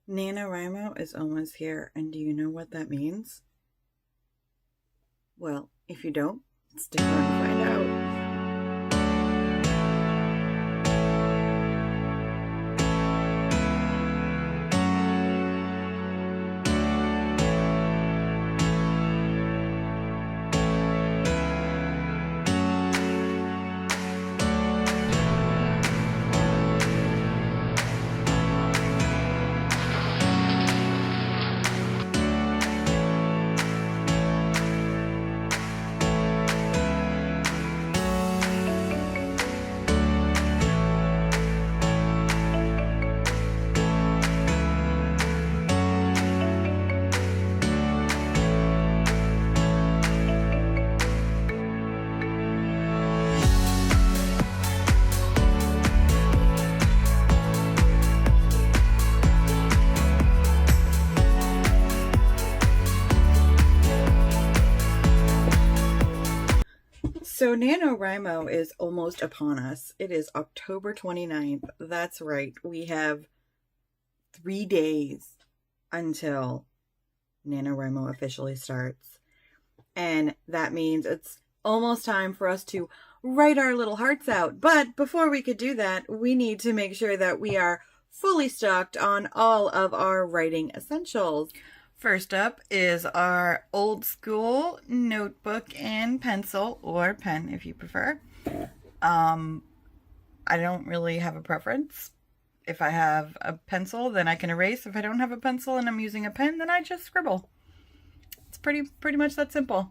Nanowrimo is almost here, and do you know what that means? Well, if you don't, stick around to find out. So NaNoWriMo is almost upon us. It is October 29th. That's right. We have 3 days until NaNoWriMo officially starts. And that means it's almost time for us to write our little hearts out. But before we could do that, we need to make sure that we are fully stocked on all of our writing essentials. First up is our old school notebook and pencil, or pen if you prefer. I don't really have a preference. If I have a pencil, then I can erase. If I don't have a pencil and I'm using a pen, then I just scribble. It's pretty much that simple.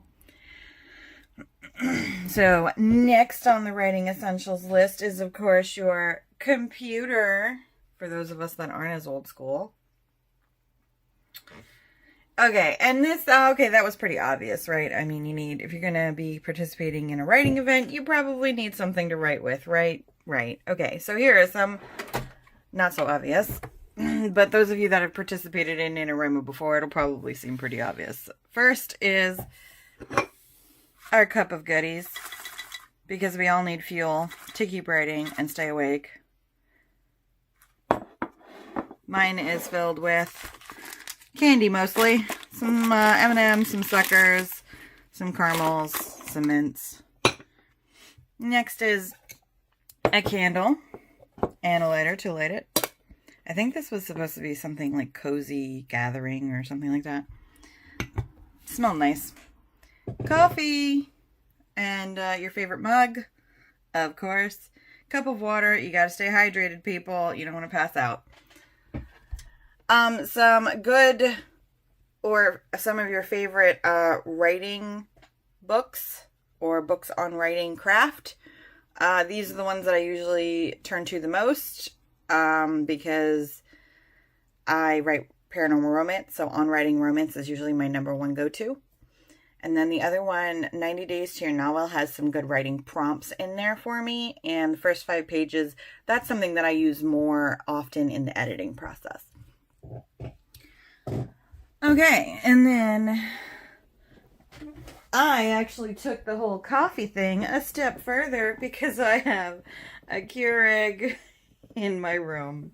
So next on the writing essentials list is, of course, your computer, for those of us that aren't as old school. Okay, and that was pretty obvious, right? I mean, if you're going to be participating in a writing event, you probably need something to write with, right? Right. Okay, so here are some not so obvious, but those of you that have participated in Nanowrimo before, it'll probably seem pretty obvious. First is our cup of goodies, because we all need fuel to keep writing and stay awake. Mine is filled with candy mostly. Some M&M's, some suckers, some caramels, some mints. Next is a candle and a lighter to light it. I think this was supposed to be something like cozy gathering or something like that. Smelled nice. Coffee and your favorite mug, of course. Cup of water. You gotta stay hydrated, people. You don't want to pass out. Some good or some of your favorite writing books or books on writing craft. These are the ones that I usually turn to the most because I write paranormal romance, so On Writing Romance is usually my number one go-to. And then the other one, 90 Days to Your Novel, has some good writing prompts in there for me. And the first 5 pages, that's something that I use more often in the editing process. Okay, and then I actually took the whole coffee thing a step further because I have a Keurig in my room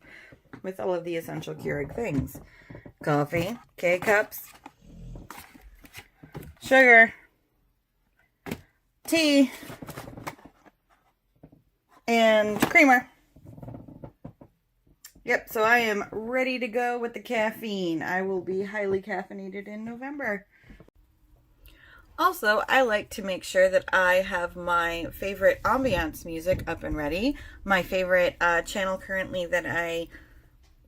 with all of the essential Keurig things. Coffee, K-cups, sugar, tea, and creamer. Yep, so I am ready to go with the caffeine. I will be highly caffeinated in November. Also, I like to make sure that I have my favorite ambiance music up and ready. My favorite channel currently that I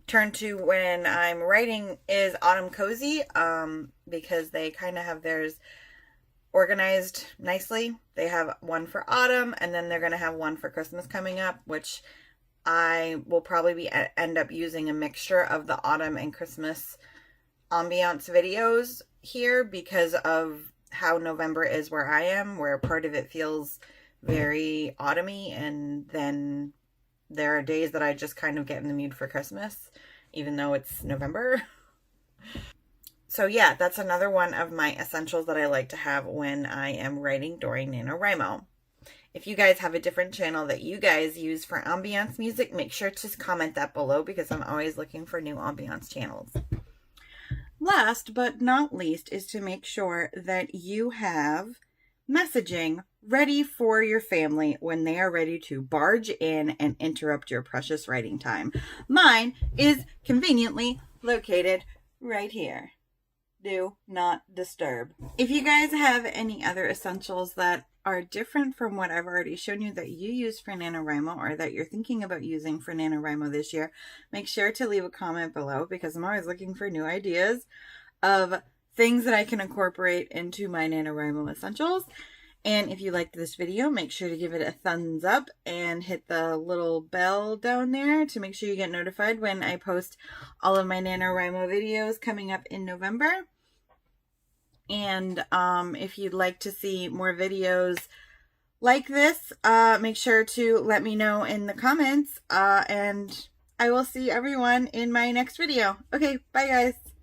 turn to when I'm writing is Autumn Cozy, because they kind of have theirs organized nicely. They have one for autumn, and then they're going to have one for Christmas coming up, which I will probably end up using a mixture of the autumn and Christmas ambiance videos here because of how November is where I am, where part of it feels very autumny, and then there are days that I just kind of get in the mood for Christmas, even though it's November. So yeah, that's another one of my essentials that I like to have when I am writing during NaNoWrimo. If you guys have a different channel that you guys use for ambiance music, make sure to comment that below because I'm always looking for new ambiance channels. Last but not least is to make sure that you have messaging ready for your family when they are ready to barge in and interrupt your precious writing time. Mine is conveniently located right here. Do not disturb. If you guys have any other essentials that are different from what I've already shown you that you use for Nanowrimo or that you're thinking about using for Nanowrimo this year, make sure to leave a comment below because I'm always looking for new ideas of things that I can incorporate into my Nanowrimo essentials. And if you liked this video, make sure to give it a thumbs up and hit the little bell down there to make sure you get notified when I post all of my Nanowrimo videos coming up in November. And if you'd like to see more videos like this, make sure to let me know in the comments, and I will see everyone in my next video. Okay, bye guys.